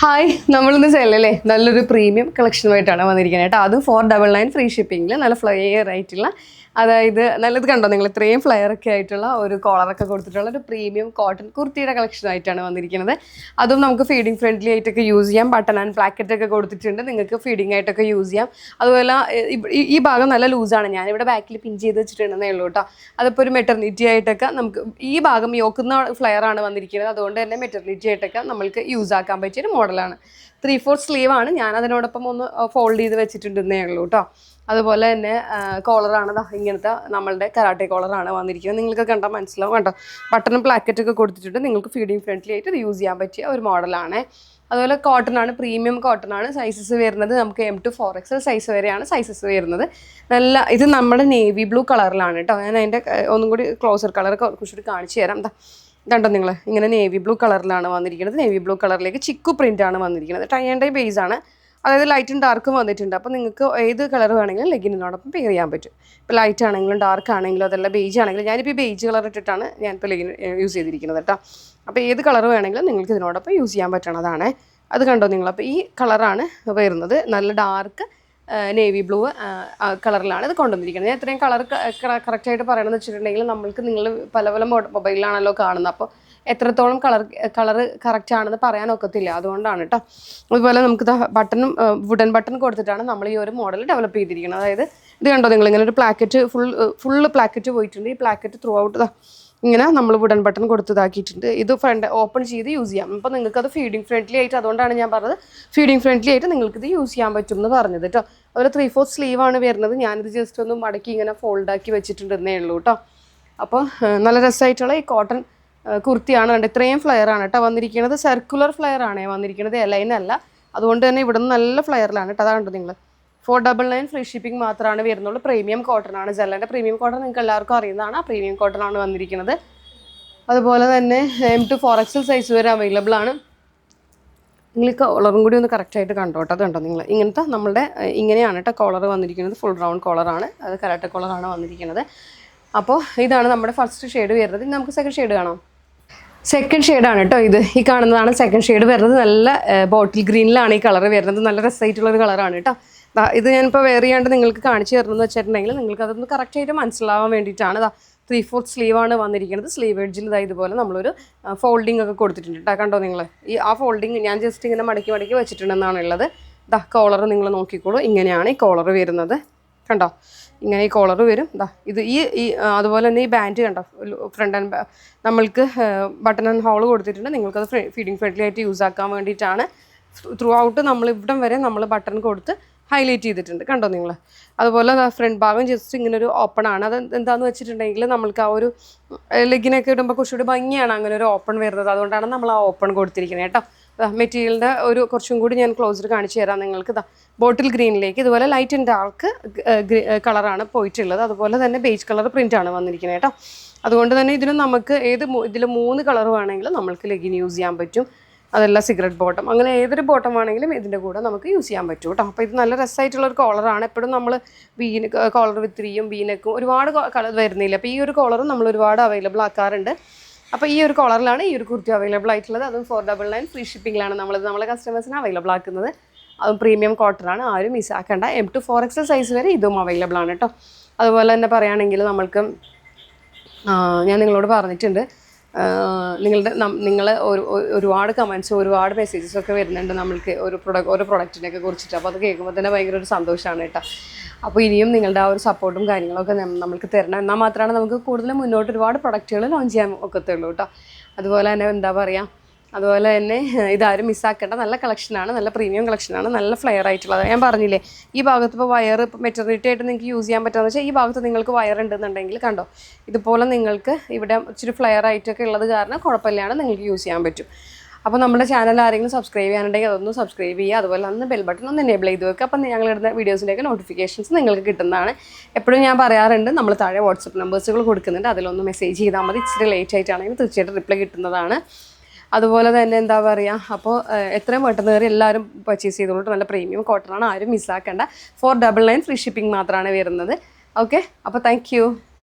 Hi, നമ്മളിന്ന് സെല്ലല്ലേ നല്ലൊരു premium കളക്ഷനുമായിട്ടാണ് വന്നിരിക്കുന്നത് കേട്ടോ. അതും 499 ഫ്രീ ഷിപ്പിങ്ങിൽ നല്ല ഫ്ലെയർ ആയിട്ടുള്ള, അതായത് നല്ലത് കണ്ടോ നിങ്ങൾ, ഇത്രയും ഫ്ലെയർ ഒക്കെ ആയിട്ടുള്ള ഒരു കോളറൊക്കെ കൊടുത്തിട്ടുള്ള ഒരു പ്രീമിയം കോട്ടൺ കുർത്തിയുടെ കളക്ഷനായിട്ടാണ് വന്നിരിക്കുന്നത്. അതും നമുക്ക് ഫീഡിങ് ഫ്രണ്ട്ലി ആയിട്ടൊക്കെ യൂസ് ചെയ്യാം. ബട്ടൺ ആൻഡ് പ്ലാക്കറ്റ് ഒക്കെ കൊടുത്തിട്ടുണ്ട്, നിങ്ങൾക്ക് ഫീഡിങ് ആയിട്ടൊക്കെ യൂസ് ചെയ്യാം. അതുപോലെ ഈ ഭാഗം നല്ല ലൂസാണ്, ഞാനിവിടെ ബാക്കിൽ പിൻ ചെയ്ത് വെച്ചിട്ടുണ്ടെന്നേ ഉള്ളൂ കേട്ടോ. അതിപ്പോൾ ഒരു മെറ്റർനിറ്റി ആയിട്ടൊക്കെ നമുക്ക് ഈ ഭാഗം യോക്കുന്ന ഫ്ലെയർ ആണ് വന്നിരിക്കുന്നത്. അതുകൊണ്ട് തന്നെ മെറ്റർനിറ്റി ആയിട്ടൊക്കെ നമ്മൾക്ക് യൂസ് ആക്കാൻ പറ്റിയൊരു മോഡലാണ്. 3/4 സ്ലീവ് ആണ്, ഞാൻ അതിനോടൊപ്പം ഒന്ന് ഫോൾഡ് ചെയ്ത് വെച്ചിട്ടുണ്ടെന്നേ ഉള്ളൂ കേട്ടോ. അതുപോലെ തന്നെ കോളറാണ് ഇങ്ങനത്തെ നമ്മളുടെ കരാട്ടെ കോളറാണ് വന്നിരിക്കുന്നത്. നിങ്ങൾക്ക് കണ്ടാൽ മനസ്സിലാവും കേട്ടോ. ബട്ടണും പ്ലാക്കറ്റ് ഒക്കെ കൊടുത്തിട്ടുണ്ട്, നിങ്ങൾക്ക് ഫീഡിങ് ഫ്രണ്ട്ലി ആയിട്ട് ഇത് യൂസ് ചെയ്യാൻ പറ്റിയ ഒരു മോഡലാണ്. അതുപോലെ കോട്ടൺ ആണ്, പ്രീമിയം കോട്ടൺ ആണ്. സൈസസ് വരുന്നത് നമുക്ക് M to 4XL സൈസ് വരെയാണ് സൈസസ് വരുന്നത്. നല്ല ഇത് നമ്മുടെ നേവി ബ്ലൂ കളറിലാണ് കേട്ടോ. ഞാൻ അതിൻ്റെ ഒന്നും കൂടി ക്ലോസർ കളർ കുറച്ചുകൂടി കാണിച്ചു തരാം. കണ്ടോ നിങ്ങൾ, ഇങ്ങനെ നേവി ബ്ലൂ കളറിലാണ് വന്നിരിക്കുന്നത്. നേവി ബ്ലൂ കളറിലേക്ക് ചിക്കു പ്രിൻ്റ് ആണ് വന്നിരിക്കുന്നത്. ടൈ ആൻഡ് ഡൈ ബേസ് ആണ്, അതായത് ലൈറ്റും ഡാർക്കും വന്നിട്ടുണ്ട്. അപ്പോൾ നിങ്ങൾക്ക് ഏത് കളർ വേണമെങ്കിലും ലെഗിനോടൊപ്പം പെയർ ചെയ്യാൻ പറ്റും. ഇപ്പോൾ ലൈറ്റ് ആണെങ്കിലും ഡാർക്ക് ആണെങ്കിലും അതല്ല ബേജ് ആണെങ്കിലും, ഞാനിപ്പോൾ ഈ ബേജ് കളർ ഇട്ടിട്ടാണ് ഞാനിപ്പോൾ ലെഗിൻ യൂസ് ചെയ്തിരിക്കുന്നത് കേട്ടോ. അപ്പോൾ ഏത് കളർ വേണമെങ്കിലും നിങ്ങൾക്ക് ഇതിനോടൊപ്പം യൂസ് ചെയ്യാൻ പറ്റണതാണ്. അത് കണ്ടോ നിങ്ങൾ, അപ്പോൾ ഈ കളറാണ് വരുന്നത്. നല്ല ഡാർക്ക് നേവി ബ്ലൂ കളറിലാണ് ഇത് കൊണ്ടുവന്നിരിക്കുന്നത്. ഞാൻ ഇത്രയും കളർ കറക്റ്റായിട്ട് പറയണമെന്ന് വെച്ചിട്ടുണ്ടെങ്കിൽ നിങ്ങൾ പല പല മൊബൈലിലാണല്ലോ കാണുന്നത്, അപ്പോൾ എത്രത്തോളം കളർ കറക്റ്റ് ആണെന്ന് പറയാൻ ഒക്കത്തില്ല, അതുകൊണ്ടാണ് കേട്ടോ. അതുപോലെ നമുക്ക് ബട്ടണും വുഡൻ ബട്ടൺ കൊടുത്തിട്ടാണ് നമ്മൾ ഈ ഒരു മോഡൽ ഡെവലപ്പ് ചെയ്തിരിക്കുന്നത്. അതായത് ഇത് കണ്ടോ നിങ്ങൾ, ഇങ്ങനെ ഒരു പ്ലാക്കറ്റ് ഫുള്ള് പ്ലാക്കറ്റ് പോയിട്ടുണ്ട്. ഈ പ്ലാക്കറ്റ് ത്രൂ ഔട്ട് ഇങ്ങനെ നമ്മൾ വുഡൻ ബട്ടൺ കൊടുത്തതാക്കിയിട്ടുണ്ട്. ഇത് ഫ്രണ്ട് ഓപ്പൺ ചെയ്ത് യൂസ് ചെയ്യാം. അപ്പോൾ നിങ്ങൾക്കത് ഫീഡിങ് ഫ്രണ്ട്ലി ആയിട്ട്, അതുകൊണ്ടാണ് ഞാൻ പറഞ്ഞത് ഫീഡിങ് ഫ്രണ്ട്ലി ആയിട്ട് നിങ്ങൾക്കിത് യൂസ് ചെയ്യാൻ പറ്റും എന്ന് പറഞ്ഞത് കേട്ടോ. ഒരു 3/4 സ്ലീവ് ആണ് വരുന്നത്. ഞാനിത് ജസ്റ്റ് ഒന്ന് മടക്കി ഇങ്ങനെ ഫോൾഡാക്കി വെച്ചിട്ടുണ്ടെന്നേ ഉള്ളൂ കേട്ടോ. അപ്പോൾ നല്ല രസമായിട്ടുള്ള ഈ കോട്ടൺ കുർത്തിയാണ്. കണ്ട് ഇത്രയും ഫ്ലെയർ ആണ് കേട്ടോ വന്നിരിക്കുന്നത്. സർക്കുലർ ഫ്ലെയർ ആണ് വന്നിരിക്കുന്നത്, എലൈനല്ല. അതുകൊണ്ട് തന്നെ ഇവിടെ നിന്ന് നല്ല ഫ്ലെയറിലാണ് കേട്ടോ. അതാണ് നിങ്ങൾ 499 ഫ്രീ ഷിപ്പിംഗ് മാത്രമാണ് വരുന്നുള്ളൂ. പ്രീമിയം കോട്ടൺ ആണ്. ജെല്ലൻ്റെ പ്രീമിയം കോട്ടൺ നിങ്ങൾക്ക് എല്ലാവർക്കും അറിയുന്നതാണ്. ആ പ്രീമിയം കോട്ടൺ ആണ് വന്നിരിക്കുന്നത്. അതുപോലെ തന്നെ M to 4XL സൈസ് വരെ അവൈലബിൾ ആണ്. നിങ്ങൾ കോളറും കൂടി ഒന്ന് കറക്റ്റായിട്ട് കണ്ടോട്ടോ. അത് കണ്ടോ നിങ്ങൾ, ഇങ്ങനത്തെ നമ്മളുടെ ഇങ്ങനെയാണ് കേട്ടോ കോളർ വന്നിരിക്കുന്നത്. ഫുൾ റൗണ്ട് കോളറാണ്, അത് കരാട്ടെ കോളറാണ് വന്നിരിക്കുന്നത്. അപ്പോൾ ഇതാണ് നമ്മുടെ ഫസ്റ്റ് ഷെയ്ഡ് വരുന്നത്. ഇനി നമുക്ക് സെക്കൻഡ് ഷെയ്ഡ് കാണാം. സെക്കൻഡ് ഷെയ്ഡാണ് കേട്ടോ ഇത്. ഈ കാണുന്നതാണ് സെക്കൻഡ് ഷെയ്ഡ് വരുന്നത്. നല്ല ബോട്ടിൽ ഗ്രീനിലാണ് ഈ കളർ വരുന്നത്. നല്ല രസമായിട്ടുള്ളൊരു കളറാണ് കേട്ടോ. ഇത് ഞാനിപ്പോൾ വെയർ ചെയ്യാണ്ട് നിങ്ങൾക്ക് കാണിച്ചു തരണമെന്ന് വെച്ചിട്ടുണ്ടെങ്കിൽ നിങ്ങൾക്ക് അതൊന്ന് കറക്റ്റായിട്ട് മനസ്സിലാവാൻ വേണ്ടിയിട്ടാണ്. 3/4 സ്ലീവാണ് വന്നിരിക്കുന്നത്. സ്ലീവ് എഡ്ജിൽ ഇതുപോലെ നമ്മളൊരു ഫോൾഡിംഗ് ഒക്കെ കൊടുത്തിട്ടുണ്ട് കേട്ടോ. കണ്ടോ നിങ്ങൾ, ആ ഫോൾഡിങ് ഞാൻ ജസ്റ്റ് ഇങ്ങനെ മടക്കി വെച്ചിട്ടുണ്ടെന്നാണ് ഉള്ളത്. കോളർ നിങ്ങൾ നോക്കിക്കോളൂ, ഇങ്ങനെയാണ് ഈ കോളർ വരുന്നത്. കണ്ടോ, ഇങ്ങനെ ഈ കോളർ വരും. ഇത് അതുപോലെ തന്നെ ഈ ബാൻഡ് കണ്ടോ, ഫ്രണ്ട് ആൻഡ് നമ്മൾക്ക് ബട്ടൺ ആൻഡ് ഹോൾ കൊടുത്തിട്ടുണ്ട്. നിങ്ങൾക്കത് ഫീഡിങ് ഫ്രണ്ട്ലി ആയിട്ട് യൂസ് ആക്കാൻ വേണ്ടിയിട്ടാണ്. ത്രൂ ഔട്ട് നമ്മൾ ഇവിടം വരെ നമ്മൾ ബട്ടൺ കൊടുത്ത് ഹൈലൈറ്റ് ചെയ്തിട്ടുണ്ട്, കണ്ടോ നിങ്ങൾ. അതുപോലെ ഫ്രണ്ട് ഭാഗം ജസ്റ്റ് ഇങ്ങനെ ഒരു ഓപ്പൺ ആണ്. അത് എന്താണെന്ന് വെച്ചിട്ടുണ്ടെങ്കിൽ നമ്മൾക്ക് ആ ഒരു ലെഗിനൊക്കെ ഇടുമ്പോൾ കുറച്ചുകൂടി ഭംഗിയാണ് അങ്ങനെ ഒരു ഓപ്പൺ വരുന്നത്. അതുകൊണ്ടാണ് നമ്മൾ ആ ഓപ്പൺ കൊടുത്തിരിക്കുന്നത് കേട്ടോ. മെറ്റീരിയലിൻ്റെ ഒരു കുറച്ചും കൂടി ഞാൻ ക്ലോസർ കാണിച്ചു തരാം നിങ്ങൾക്ക്. ബോട്ടിൽ ഗ്രീനിലേക്ക് ഇതുപോലെ ലൈറ്റ് ആൻഡ് ഡാർക്ക് കളറാണ് പോയിട്ടുള്ളത്. അതുപോലെ തന്നെ ബേജ് കളർ പ്രിൻ്റാണ് വന്നിരിക്കുന്നത് കേട്ടോ. അതുകൊണ്ട് തന്നെ ഇതിന് നമുക്ക് ഇതിൽ 3 കളർ വേണമെങ്കിലും നമ്മൾക്ക് ലെഗിൻ യൂസ് ചെയ്യാൻ പറ്റും. അതല്ല സിഗരറ്റ് ബോട്ടം, അങ്ങനെ ഏതൊരു ബോട്ടം വേണമെങ്കിലും ഇതിൻ്റെ കൂടെ നമുക്ക് യൂസ് ചെയ്യാൻ പറ്റും കേട്ടോ. അപ്പോൾ ഇത് നല്ല രസമായിട്ടുള്ളൊരു കോളറാണ്. എപ്പോഴും നമ്മൾ കോളർ വിത്ത് 3യും വീനക്കും ഒരുപാട് കളർ വരുന്നില്ല. അപ്പോൾ ഈ ഒരു കോളറും നമ്മൾ ഒരുപാട് അവൈലബിൾ ആക്കാറുണ്ട്. അപ്പോൾ ഈ ഒരു കോളറിലാണ് ഈ ഒരു കുർത്തി അവൈലബിൾ ആയിട്ടുള്ളത്. അതും 499 ഫ്രീ ഷിപ്പിങ്ങിലാണ് നമ്മളെ കസ്റ്റമേഴ്സിന് അവൈലബിൾ ആക്കുന്നത്. അതും പ്രീമിയം കോട്ടൺ ആണ്, ആരും മിസ്സാക്കേണ്ട. M to 4XL സൈസ് വരെ ഇതും അവൈലബിൾ ആണ് കേട്ടോ. അതുപോലെ തന്നെ പറയുകയാണെങ്കിൽ നമ്മൾക്ക് ഞാൻ നിങ്ങളോട് പറഞ്ഞിട്ടുണ്ട്, നിങ്ങൾ ഒരുപാട് കമൻസ് ഒരുപാട് മെസ്സേജസൊക്കെ വരുന്നുണ്ട് നമ്മൾക്ക് ഓരോ പ്രൊഡക്റ്റിനെയൊക്കെ കുറിച്ചിട്ട്. അപ്പോൾ അത് കേൾക്കുമ്പോൾ തന്നെ ഭയങ്കര ഒരു സന്തോഷമാണ് കേട്ടോ. അപ്പോൾ ഇനിയും നിങ്ങളുടെ ആ ഒരു സപ്പോർട്ടും കാര്യങ്ങളൊക്കെ നമ്മൾക്ക് തരണം. എന്നാൽ മാത്രമാണ് നമുക്ക് കൂടുതൽ മുന്നോട്ട് ഒരുപാട് പ്രൊഡക്റ്റുകൾ ലോഞ്ച് ചെയ്യാൻ ഒക്കത്തുള്ളൂ കേട്ടോ. അതുപോലെ തന്നെ എന്താ പറയുക, അതുപോലെ തന്നെ ഇതാരും മിസ്സാക്കേണ്ട നല്ല കളക്ഷനാണ്, നല്ല പ്രീമിയം കളക്ഷനാണ്, നല്ല ഫ്ലെയർ ആയിട്ടുള്ളത്. ഞാൻ പറഞ്ഞില്ലേ, ഈ ഭാഗത്ത് ഇപ്പോൾ വയർ മെറ്റർനിറ്റി ആയിട്ട് നിങ്ങൾക്ക് യൂസ് ചെയ്യാൻ പറ്റുമെന്ന് വെച്ചാൽ ഈ ഭാഗത്ത് നിങ്ങൾക്ക് വയർ ഉണ്ടെന്നുണ്ടെങ്കിൽ കണ്ടോ, ഇതുപോലെ നിങ്ങൾക്ക് ഇവിടെ ഇച്ചിരി ഫ്ലെയർ ആയിട്ടൊക്കെ ഉള്ളത് കാരണം കുഴപ്പമില്ലാണ്ട് നിങ്ങൾക്ക് യൂസ് ചെയ്യാൻ പറ്റും. അപ്പോൾ നമ്മുടെ ചാനൽ ആരെങ്കിലും സബ്സ്ക്രൈബ് ചെയ്യാനുണ്ടെങ്കിൽ അതൊന്ന് സബ്സ്ക്രൈബ് ചെയ്യുക. അതുപോലെ ഒന്ന് ബെൽ ബട്ടൺ ഒന്ന് എനേബിൾ ചെയ്ത് വെക്കുക. അപ്പം ഞങ്ങളിടുന്ന വീഡിയോസിൻ്റെയൊക്കെ നോട്ടിഫിക്കേഷൻസ് നിങ്ങൾക്ക് കിട്ടുന്നതാണ്. എപ്പോഴും ഞാൻ പറയാറുണ്ട്, നമ്മൾ താഴെ വാട്സപ്പ് നമ്പേഴ്സുകൾ കൊടുക്കുന്നുണ്ട്, അതിലൊന്ന് മെസ്സേജ് ചെയ്താൽ മതി. ഇച്ചിരി ലേറ്റ് ആയിട്ടാണെങ്കിൽ തീർച്ചയായിട്ടും റിപ്ലൈ കിട്ടുന്നതാണ്. അതുപോലെ തന്നെ എന്താ പറയുക, അപ്പോൾ എത്രയും പെട്ടെന്ന് കയറി എല്ലാവരും പർച്ചേസ് ചെയ്തോളൂ. നല്ല പ്രീമിയം കോട്ടൺ ആണ്, ആരും മിസ്സാക്കേണ്ട. 499 ഫ്രീ ഷിപ്പിംഗ് മാത്രമാണ് വരുന്നത്. ഓക്കെ, അപ്പോൾ താങ്ക് യു.